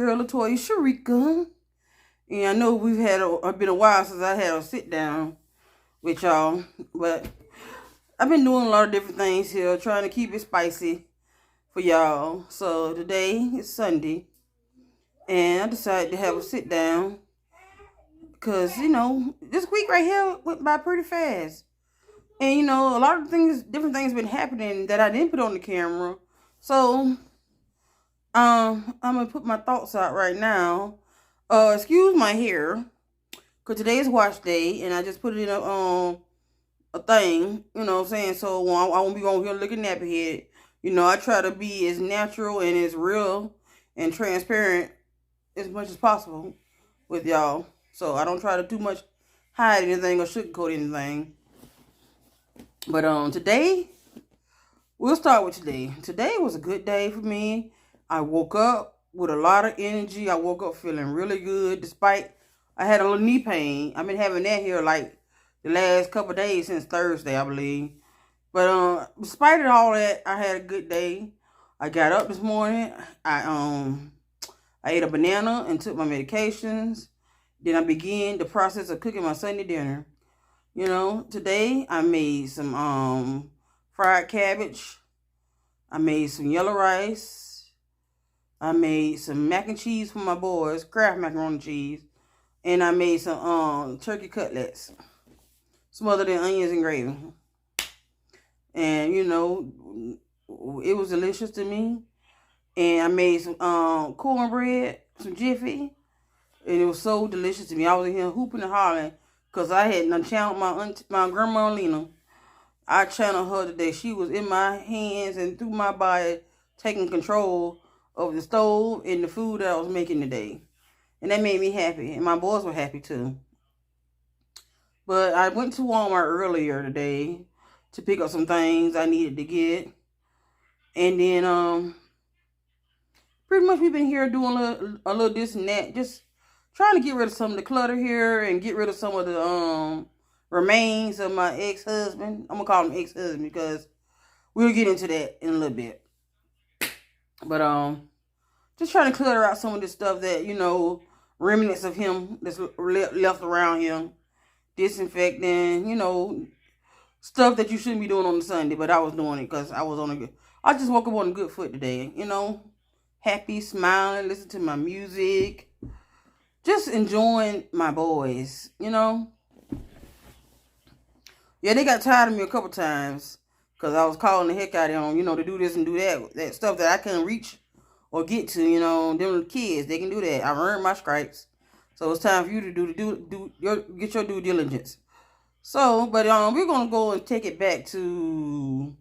girl Latoya Sharika. And I know we've had been a while since I had a sit down with y'all, but I've been doing a lot of different things here, trying to keep it spicy for y'all. So today is Sunday, and I decided to have a sit down because this week right here went by pretty fast, and a lot of things, different things, been happening that I didn't put on the camera. So I'm gonna put my thoughts out right now. Excuse my hair, cause today is wash day, and I just put it in a thing. You know what I'm saying? So I won't be on here looking nappy head. I try to be as natural and as real and transparent as much as possible with y'all. So I don't try to too much hide anything or sugarcoat anything. But today, we'll start with today. Today was a good day for me. I woke up with a lot of energy. I woke up feeling really good, despite I had a little knee pain. I've been having that here like the last couple of days since Thursday, I believe. But despite all that, I had a good day. I got up this morning. I ate a banana and took my medications. Then I began the process of cooking my Sunday dinner. Today I made some fried cabbage. I made some yellow rice. I made some mac and cheese for my boys, Kraft macaroni and cheese. And I made some turkey cutlets, smothered in onions and gravy. And, it was delicious to me. And I made some cornbread, some Jiffy. And it was so delicious to me. I was in here hooping and hollering because I had channeled my grandma Lena. I channeled her today. She was in my hands and through my body, taking control of the stove and the food that I was making today. And that made me happy. And my boys were happy too. But I went to Walmart earlier today to pick up some things I needed to get. And then pretty much we've been here doing a little this and that. Just trying to get rid of some of the clutter here and get rid of some of the remains of my ex-husband. I'm going to call him ex-husband because we'll get into that in a little bit. But just trying to clutter out some of the stuff that, remnants of him that's left around him. Disinfecting, stuff that you shouldn't be doing on a Sunday, but I was doing it because I just woke up on a good foot today, happy, smiling, listening to my music, just enjoying my boys, Yeah, they got tired of me a couple times because I was calling the heck out of them, to do this and do that stuff that I couldn't reach or get to, them kids, they can do that. I've earned my stripes. So it's time for you to get your due diligence. So, but we're gonna go and take it back to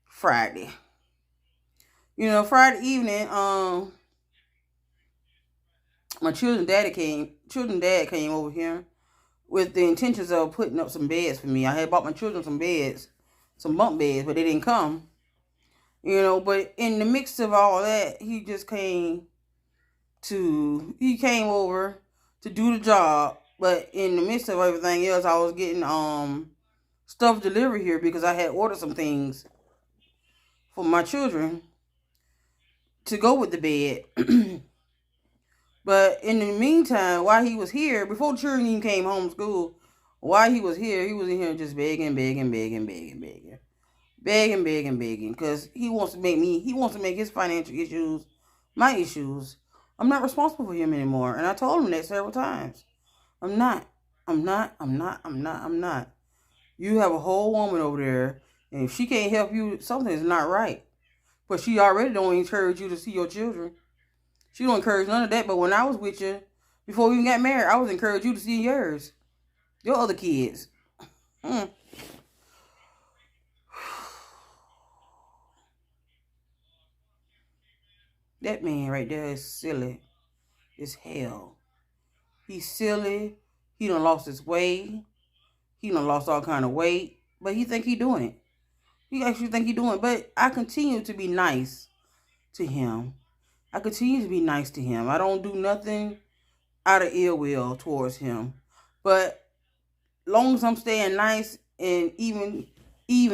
Friday. Friday evening, my children's dad came over here with the intentions of putting up some beds for me. I had bought my children some beds, some bunk beds, but they didn't come. But in the mix of all that, he came over to do the job. But in the midst of everything else, I was getting stuff delivered here because I had ordered some things for my children to go with the bed. But in the meantime, while he was here, before the children even came home from school, while he was in here just begging, because he wants to make his financial issues my issues. I'm not responsible for him anymore. And I told him that several times. I'm not. You have a whole woman over there, and if she can't help you, something is not right. But she already don't encourage you to see your children. She don't encourage none of that. But when I was with you, before we even got married, I was encouraging you to see yours. Your other kids. That man right there is silly as hell. He's silly. He done lost his way. He done lost all kind of weight. But he think he doing it. He actually think he doing it. But I continue to be nice to him. I don't do nothing out of ill will towards him. But long as I'm staying nice and even he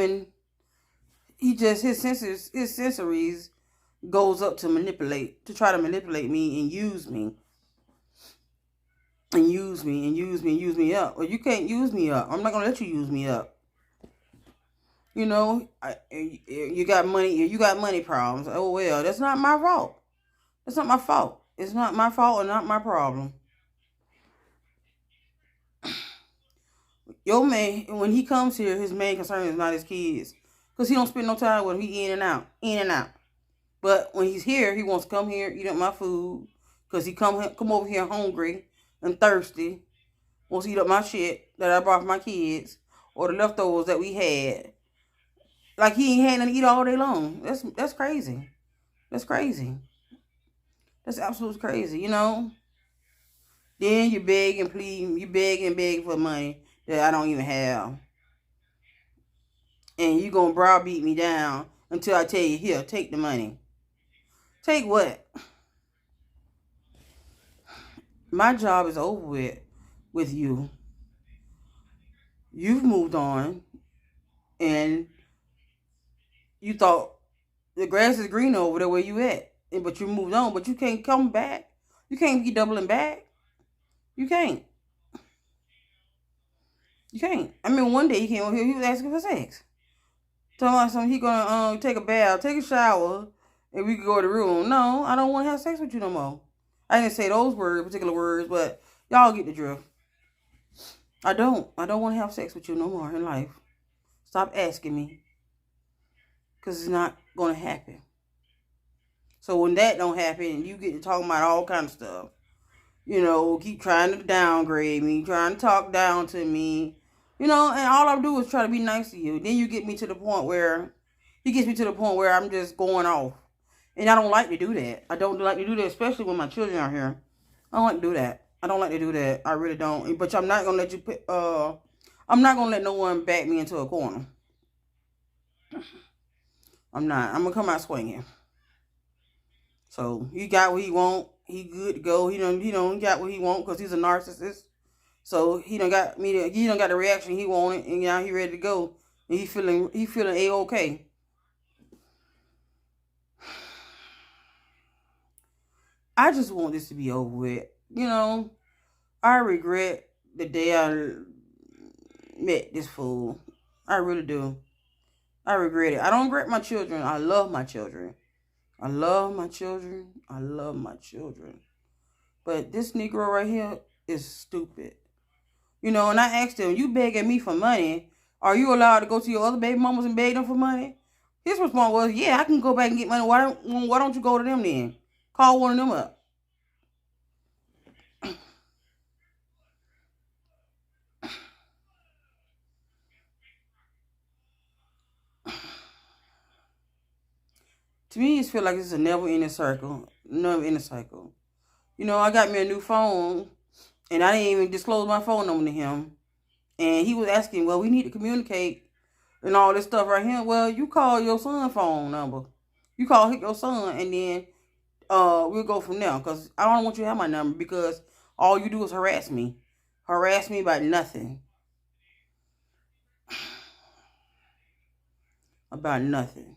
just his sensories goes up to try to manipulate me and use me. And use me and use me and use me up. Well, you can't use me up. I'm not going to let you use me up. You know, you got money. You got money problems. Oh, well, that's not my fault. That's not my fault. It's not my fault and not my problem. Your man, when he comes here, his main concern is not his kids. Because he don't spend no time with them. He in and out. In and out. But when he's here, he wants to come here, eat up my food. Because he come over here hungry and thirsty. Wants to eat up my shit that I brought for my kids. Or the leftovers that we had. Like he ain't had nothing to eat all day long. That's crazy. That's crazy. That's absolutely crazy, you know? Then you beg and plead. You beg and beg for money that I don't even have. And you going to browbeat me down until I tell you, here, take the money. Take what? My job is over with you. You've moved on. And you thought the grass is green over there where you at. But you moved on. But you can't come back. You can't be doubling back. You can't. You can't. I mean, one day he came over here, he was asking for sex. Telling something he gonna take a bath, take a shower, and we could go to the room. No, I don't want to have sex with you no more. I didn't say those particular words, but y'all get the drift. I don't want to have sex with you no more in life. Stop asking me. Because it's not going to happen. So when that don't happen, you get to talking about all kind of stuff. You know, keep trying to downgrade me, trying to talk down to me. You know, and all I do is try to be nice to you. Then you get me to the point where, he gets me to the point where I'm just going off. And I don't like to do that. I don't like to do that, especially when my children are here. I don't like to do that. I don't like to do that. I really don't. But I'm not going to let you put, I'm not going to let no one back me into a corner. I'm not. I'm going to come out swinging. So, he got what he want. He good to go. He got what he want because he's a narcissist. So, he done got the reaction he wanted, and now he ready to go. And he feeling A-okay. I just want this to be over with. You know, I regret the day I met this fool. I really do. I regret it. I don't regret my children. I love my children. I love my children. I love my children. But this Negro right here is stupid. You know, and I asked him, you begging me for money. Are you allowed to go to your other baby mamas and beg them for money? His response was, yeah, I can go back and get money. Why don't you go to them then? Call one of them up. To me, it feels like it's a never-ending circle. Never-ending cycle. You know, I got me a new phone, and I didn't even disclose my phone number to him. And he was asking, well, we need to communicate and all this stuff right here. Well, you call your son's phone number. You call your son, and then we'll go from there. Because I don't want you to have my number because all you do is harass me. Harass me about nothing. About nothing.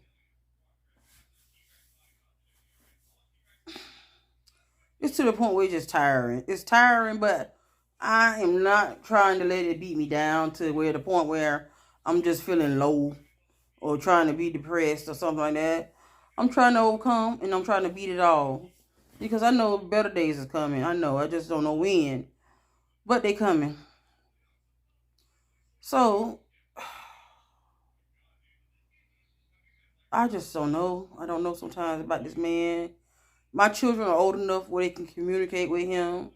It's to the point where it's just tiring. It's tiring, but I am not trying to let it beat me down to where the point where I'm just feeling low or trying to be depressed or something like that. I'm trying to overcome and I'm trying to beat it all. Because I know better days is coming. I know. I just don't know when. But they coming. So, I just don't know. I don't know sometimes about this man. My children are old enough where they can communicate with him.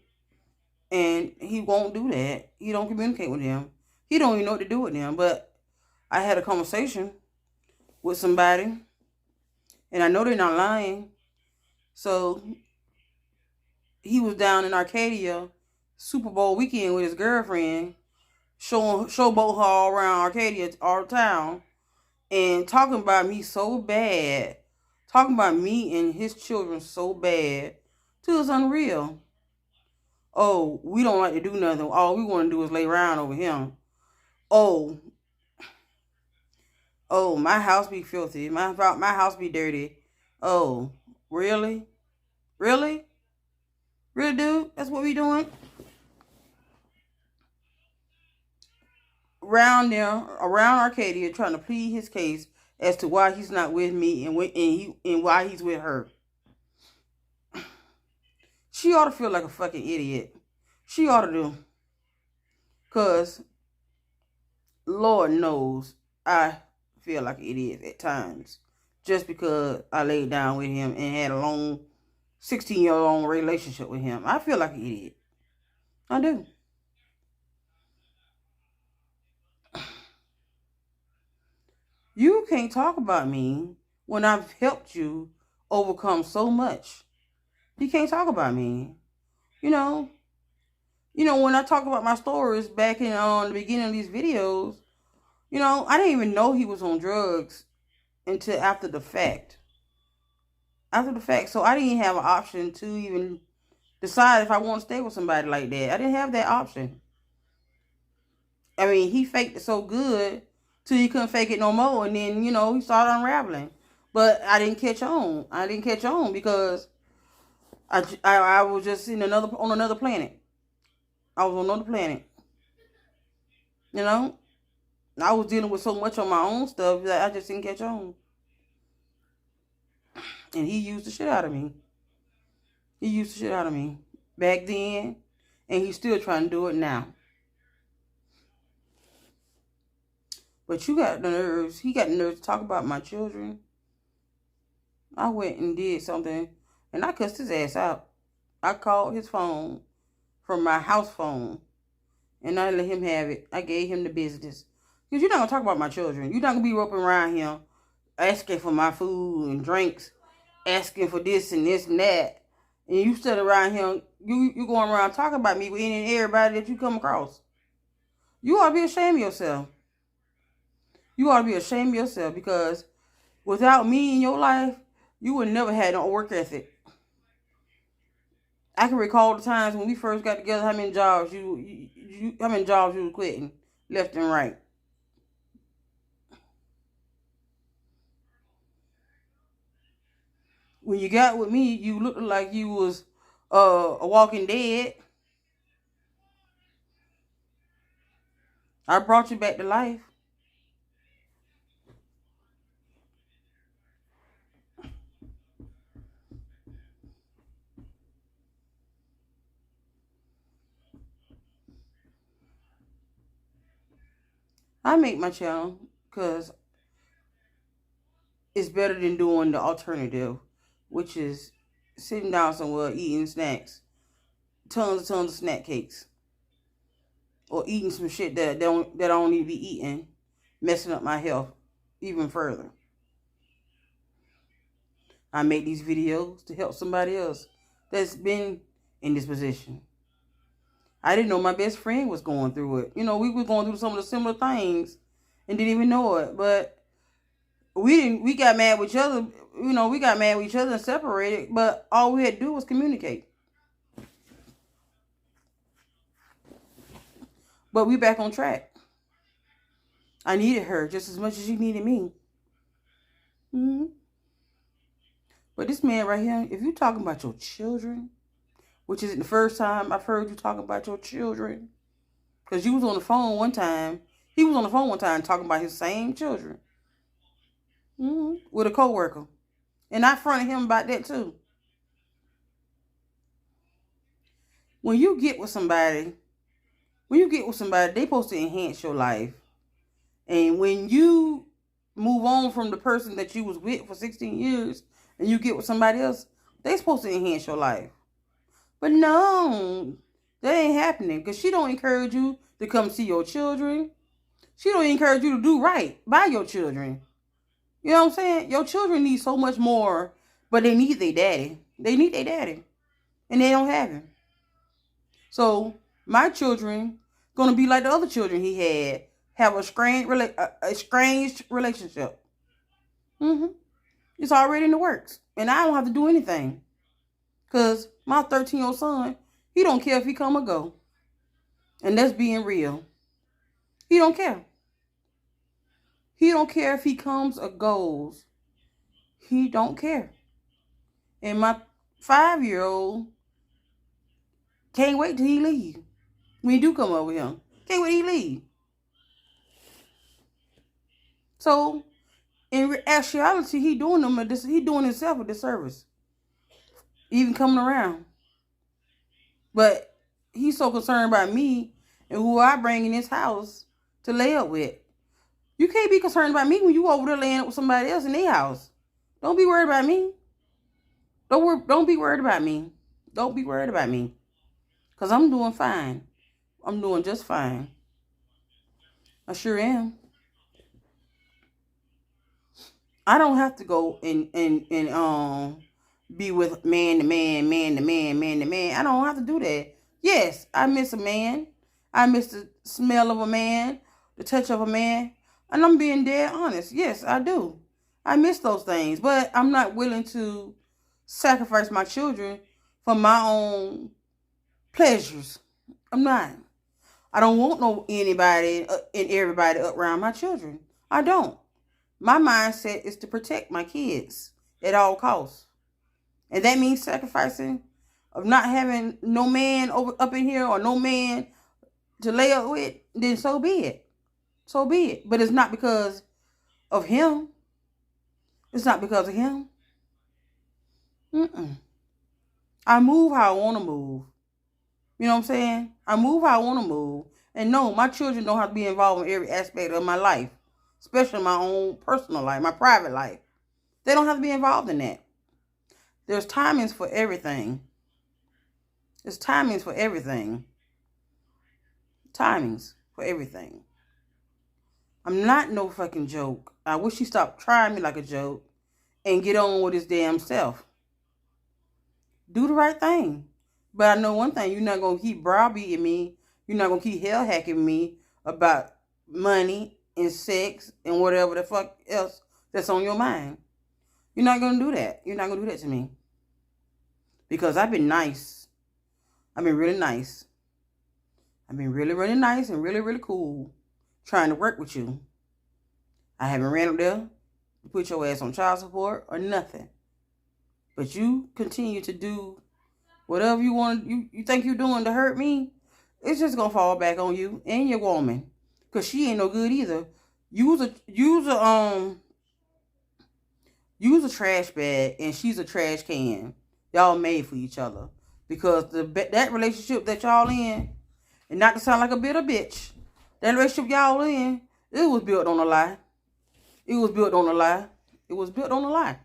And he won't do that. He don't communicate with them. He don't even know what to do with them. But I had a conversation with somebody. And I know they're not lying. So, he was down in Arcadia Super Bowl weekend with his girlfriend. Showboat her all around Arcadia, all town. And talking about me so bad. Talking about me and his children so bad. Till it's unreal. Oh, we don't like to do nothing. All we want to do is lay around over him. Oh, my house be filthy. My house be dirty. Oh, really? Really? Really, dude? That's what we doing? Around Arcadia, trying to plead his case as to why he's not with me and why he's with her. She ought to feel like a fucking idiot. She ought to do. Cause Lord knows I feel like an idiot at times. Just because I laid down with him and had a long 16-year-long relationship with him. I feel like an idiot. I do. You can't talk about me when I've helped you overcome so much. You can't talk about me. You know, when I talk about my stories back in on the beginning of these videos, I didn't even know he was on drugs until after the fact. So I didn't have an option to even decide if I want to stay with somebody like that. I didn't have that option. I mean, he faked it so good till he couldn't fake it no more, and then he started unraveling. But I didn't catch on. Because I was just on another planet. I was on another planet. I was dealing with so much on my own stuff that I just didn't catch on. And he used the shit out of me. Back then, and he's still trying to do it now. But he got the nerves to talk about my children. I went and did something, and I cussed his ass out. I called his phone from my house phone, and I let him have it. I gave him the business. Because you're not going to talk about my children. You're not going to be roping around him, asking for my food and drinks, asking for this and this and that. And you sit around him, you going around talking about me with any and everybody that you come across. You ought to be ashamed of yourself. Because without me in your life, you would never had no work ethic. I can recall the times when we first got together, how many jobs you were quitting left and right. When you got with me, you looked like you was a walking dead. I brought you back to life. I make my channel because it's better than doing the alternative, which is sitting down somewhere eating snacks, tons of snack cakes, or eating some shit that I don't need to be eating, messing up my health even further. I make these videos to help somebody else that's been in this position. I didn't know my best friend was going through it. We were going through some of the similar things and didn't even know it. But we got mad with each other. We got mad with each other and separated. But all we had to do was communicate. But we back on track. I needed her just as much as she needed me. Mm-hmm. But this man right here, if you're talking about your children, which isn't the first time I've heard you talking about your children, because you was on the phone one time. He was on the phone one time talking about his same children. With a coworker. And I fronted him about that too. When you get with somebody, they supposed to enhance your life. And when you move on from the person that you was with for 16 years and you get with somebody else, they supposed to enhance your life. But no, that ain't happening, because she don't encourage you to come see your children. She don't encourage you to do right by your children. You know what I'm saying? Your children need so much more, but they need their daddy. And they don't have him. So my children gonna be like the other children he had, have a estranged relationship. It's already in the works, and I don't have to do anything. Because my 13-year-old son, he don't care if he come or go. And that's being real. He don't care. He don't care if he comes or goes. He don't care. And my 5-year-old can't wait till he leave. When he do come over here, can't wait till he leave. So in actuality, he doing himself a disservice, even coming around. But he's so concerned about me and who I bring in this house to lay up with. You can't be concerned about me when you over there laying up with somebody else in their house. Don't be worried about me. Don't be worried about me. Don't be worried about me. Because I'm doing fine. I'm doing just fine. I sure am. I don't have to go and be with man to man, man to man, man to man. I don't have to do that. Yes, I miss a man. I miss the smell of a man, the touch of a man. And I'm being dead honest. Yes, I do. I miss those things. But I'm not willing to sacrifice my children for my own pleasures. I'm not. I don't want anybody and everybody around my children. I don't. My mindset is to protect my kids at all costs. And that means sacrificing of not having no man up in here or no man to lay up with, then so be it. So be it. But it's not because of him. It's not because of him. I move how I want to move. You know what I'm saying? I move how I want to move. And no, my children don't have to be involved in every aspect of my life. Especially my own personal life, my private life. They don't have to be involved in that. There's timings for everything. There's timings for everything. Timings for everything. I'm not no fucking joke. I wish he stopped trying me like a joke and get on with his damn self. Do the right thing. But I know one thing, you're not going to keep browbeating me. You're not going to keep hell hacking me about money and sex and whatever the fuck else that's on your mind. You're not going to do that. You're not going to do that to me. Because I've been nice. I've been really nice. I've been really, really nice and really, really cool trying to work with you. I haven't ran up there to put your ass on child support or nothing. But you continue to do whatever you want, you think you're doing to hurt me. It's just going to fall back on you and your woman. Because she ain't no good either. Use a trash bag and she's a trash can. Y'all made for each other. Because that relationship that y'all in, and not to sound like a bitter bitch, that relationship y'all in, it was built on a lie. It was built on a lie. It was built on a lie.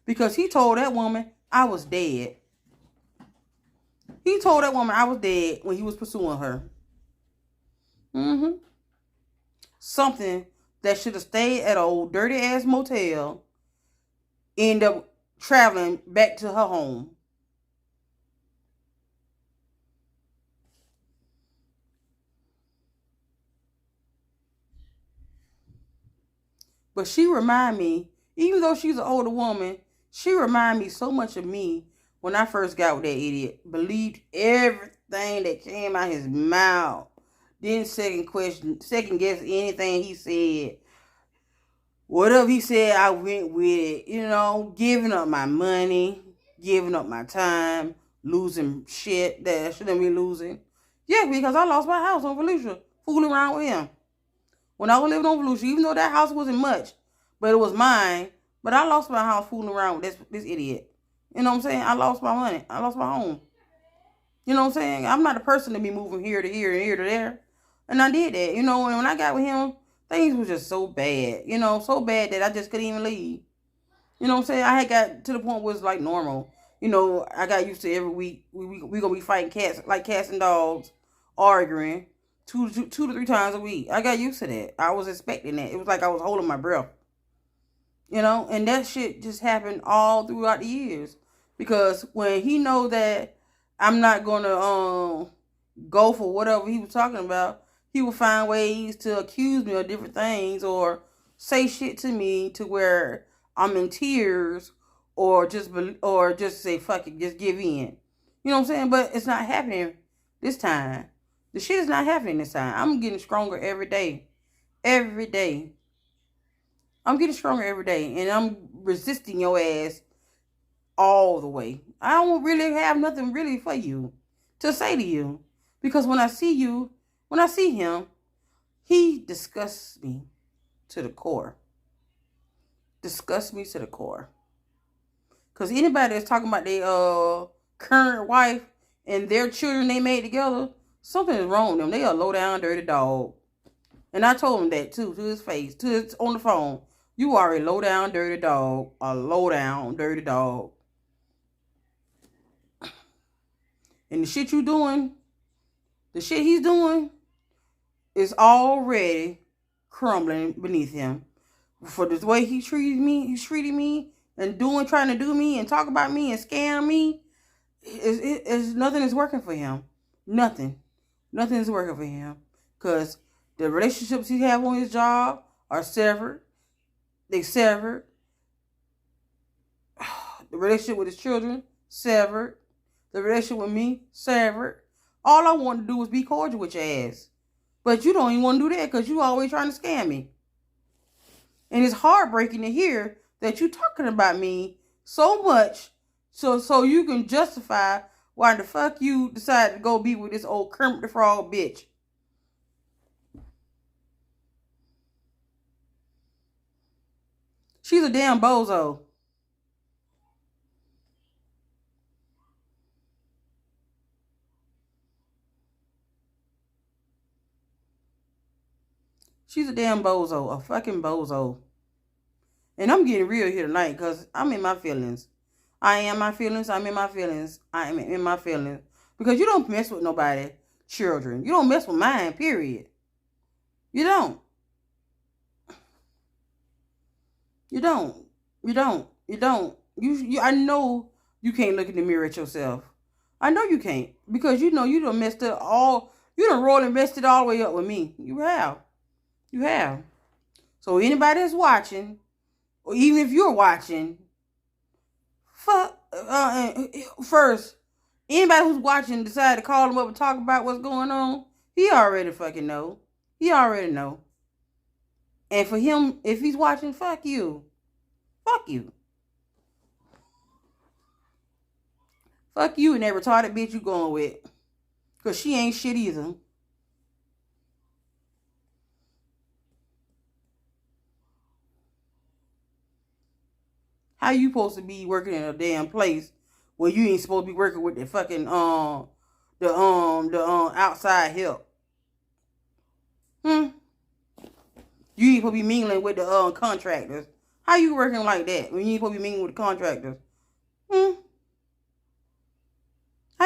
Because he told that woman I was dead. He told that woman I was dead when he was pursuing her. Something that should have stayed at an old dirty ass motel end up traveling back to her home. But she remind me, even though she's an older woman, she remind me so much of me when I first got with that idiot. Believed everything that came out his mouth. Didn't second guess anything he said. Whatever he said, I went with it. You know, giving up my money, giving up my time, losing shit that I shouldn't be losing. Yeah, because I lost my house on Volusia, fooling around with him. When I was living on Volusia, even though that house wasn't much, but it was mine, but I lost my house fooling around with this idiot. You know what I'm saying? I lost my money. I lost my home. You know what I'm saying? I'm not a person to be moving here to here and here to there. And I did that. You know, and when I got with him, things was just so bad. You know, so bad that I just couldn't even leave. You know what I'm saying? I had got to the point where it's like normal. You know, I got used to every week we gonna be fighting cats and dogs, arguing two to 3 times a week. I got used to that. I was expecting that. It was like I was holding my breath. You know, and that shit just happened all throughout the years. Because when he know that I'm not gonna go for whatever he was talking about, he would find ways to accuse me of different things or say shit to me to where I'm in tears or just say fuck it, just give in. You know what I'm saying? But it's not happening this time. The shit is not happening this time. I'm getting stronger every day. Every day. I'm getting stronger every day. And I'm resisting your ass all the way. I don't really have nothing really for you to say to you. Because when I see him, he disgusts me to the core. Disgusts me to the core. Because anybody that's talking about their current wife and their children they made together, something is wrong with them. They are a low down dirty dog. And I told him that too, to his face, on the phone. You are a low down dirty dog. A low down dirty dog. And the shit you doing, the shit he's doing, is already crumbling beneath him. For the way he's treating me and trying to do me and talk about me and scam me, nothing is working for him. Nothing is working for him. Because the relationships he have on his job are severed. They severed. The relationship with his children, severed. The relationship with me, severed. All I want to do is be cordial with your ass. But you don't even want to do that because you always trying to scam me. And it's heartbreaking to hear that you talking about me so much so you can justify why the fuck you decided to go be with this old Kermit the Frog bitch. She's a damn bozo. She's a damn bozo. A fucking bozo. And I'm getting real here tonight because I'm in my feelings. I am my feelings. I'm in my feelings. I am in my feelings. Because you don't mess with nobody, children. You don't mess with mine, period. You don't. You don't. You don't. You don't. I know you can't look in the mirror at yourself. I know you can't. Because you know you done messed it all. You done rolled and messed it all the way up with me. You have. You have. So anybody that's watching, or even if you're watching, first, anybody who's watching decide to call him up and talk about what's going on, he already fucking know. He already know. And for him, if he's watching, fuck you. Fuck you. Fuck you and that retarded bitch you going with. Because she ain't shit either. How you supposed to be working in a damn place where you ain't supposed to be working with the fucking outside help? You ain't supposed to be mingling with the contractors. How you working like that when you ain't supposed to be mingling with the contractors? How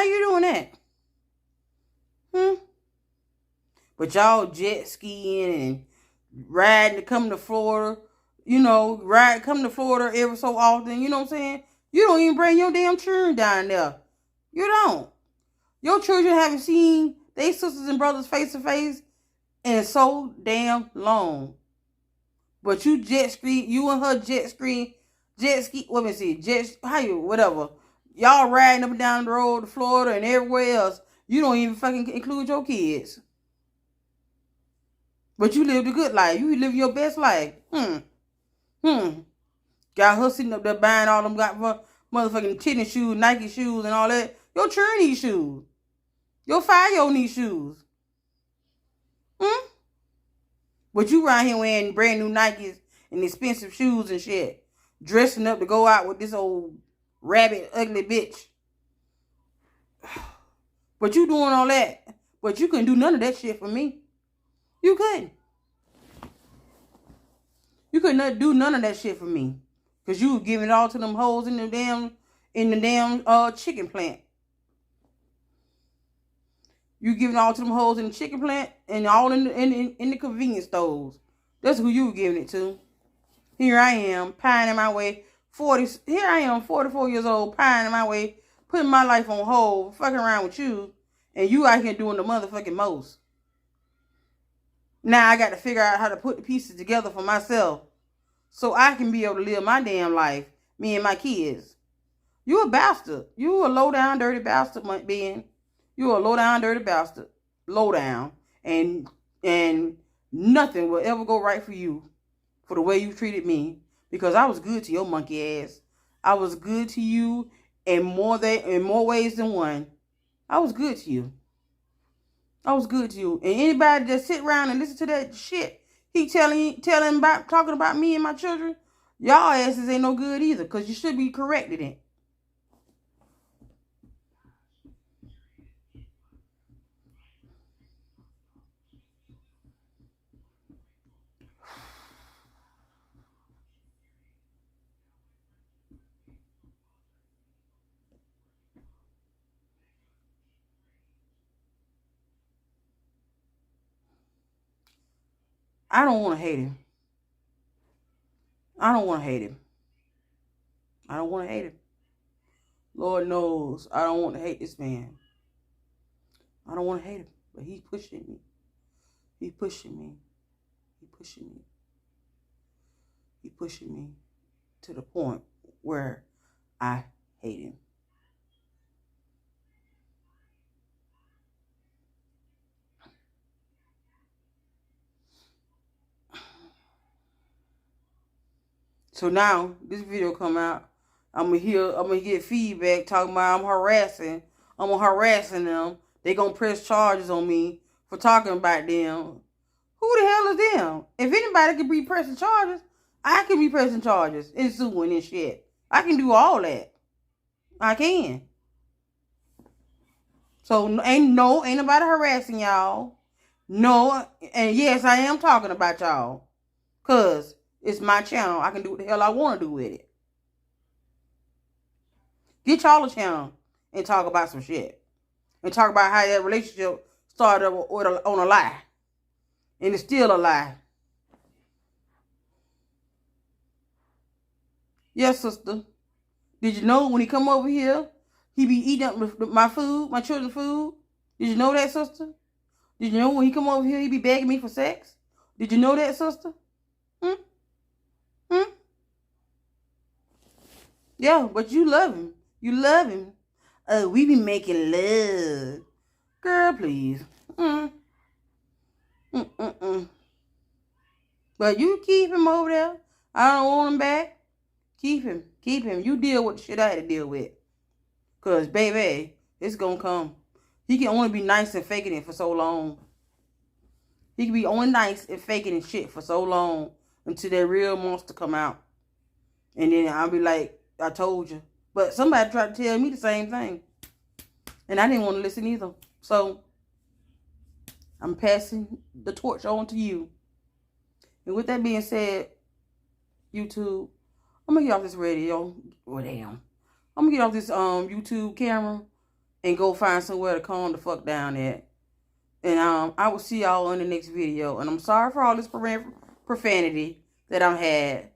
you doing that? But y'all jet skiing and riding to come to Florida. You know, come to Florida every so often. You know what I'm saying? You don't even bring your damn children down there. You don't. Your children haven't seen their sisters and brothers face to face in so damn long. But you and her jet ski, let me see, whatever. Y'all riding up and down the road to Florida and everywhere else. You don't even fucking include your kids. But you lived a good life. You live your best life. Got her sitting up there buying all them motherfucking tennis shoes, Nike shoes, and all that. Your children need shoes. Your 5-year-old need shoes. But you around here wearing brand new Nikes and expensive shoes and shit. Dressing up to go out with this old rabbit, ugly bitch. But you doing all that. But you couldn't do none of that shit for me. You couldn't. You could not do none of that shit for me. Because you were giving it all to them hoes in the damn chicken plant. You giving it all to them hoes in the chicken plant and all in the convenience stores. That's who you were giving it to. Here I am, pining my way. Here I am, 44 years old, pining my way, putting my life on hold, fucking around with you, and you out here doing the motherfucking most. Now I got to figure out how to put the pieces together for myself so I can be able to live my damn life, me and my kids. You a bastard. You a low down dirty bastard, Ben. You a low down dirty bastard. Low down. And nothing will ever go right for you for the way you treated me because I was good to your monkey ass. I was good to you in more ways than one. I was good to you. I was good to you. And anybody that sit around and listen to that shit, he talking about me and my children, y'all asses ain't no good either, because you should be corrected in. I don't want to hate him. I don't want to hate him. I don't want to hate him. Lord knows I don't want to hate this man. I don't want to hate him, but he's pushing me. He's pushing me. He's pushing me. He's pushing me to the point where I hate him. So now this video come out, I'm gonna get feedback talking about I'm harassing them. They gonna press charges on me for talking about them. Who the hell is them? If anybody could be pressing charges, I can be pressing charges and suing and shit. I can do all that. I can. So ain't nobody harassing y'all. No, and yes, I am talking about y'all. Cause it's my channel. I can do what the hell I want to do with it. Get y'all a channel and talk about some shit. And talk about how that relationship started on a lie. And it's still a lie. Yes, sister. Did you know when he come over here, he be eating up my food, my children's food? Did you know that, sister? Did you know when he come over here, he be begging me for sex? Did you know that, sister? Yeah, but you love him. You love him. Oh, we be making love. Girl, please. But you keep him over there. I don't want him back. Keep him. Keep him. You deal with the shit I had to deal with. Because, baby, it's going to come. He can only be nice and faking it for so long. He can be only nice and faking and shit for so long until that real monster come out. And then I'll be like, I told you. But somebody tried to tell me the same thing. And I didn't want to listen either. So, I'm passing the torch on to you. And with that being said, YouTube, I'm going to get off this radio. Oh, damn. I'm going to get off this YouTube camera and go find somewhere to calm the fuck down at. And I will see y'all in the next video. And I'm sorry for all this profanity that I've had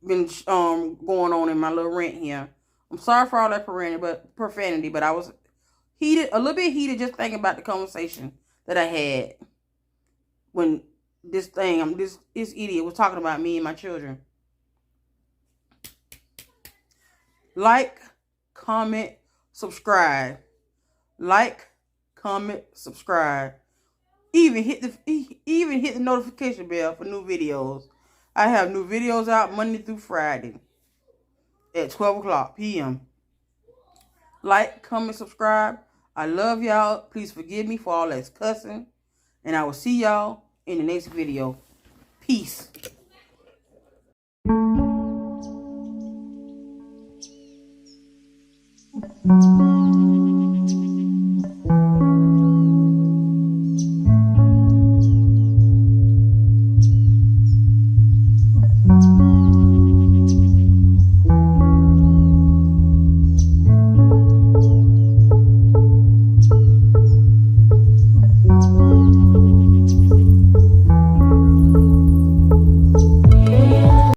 been going on in my little rant here. I'm sorry for all that profanity, but I was a little bit heated just thinking about the conversation that I had when this idiot was talking about me and my children. Like, comment, subscribe. Like, comment, subscribe. Even hit the notification bell for new videos. I have new videos out Monday through Friday at 12 p.m. Like, comment, subscribe. I love y'all. Please forgive me for all that cussing. And I will see y'all in the next video. Peace.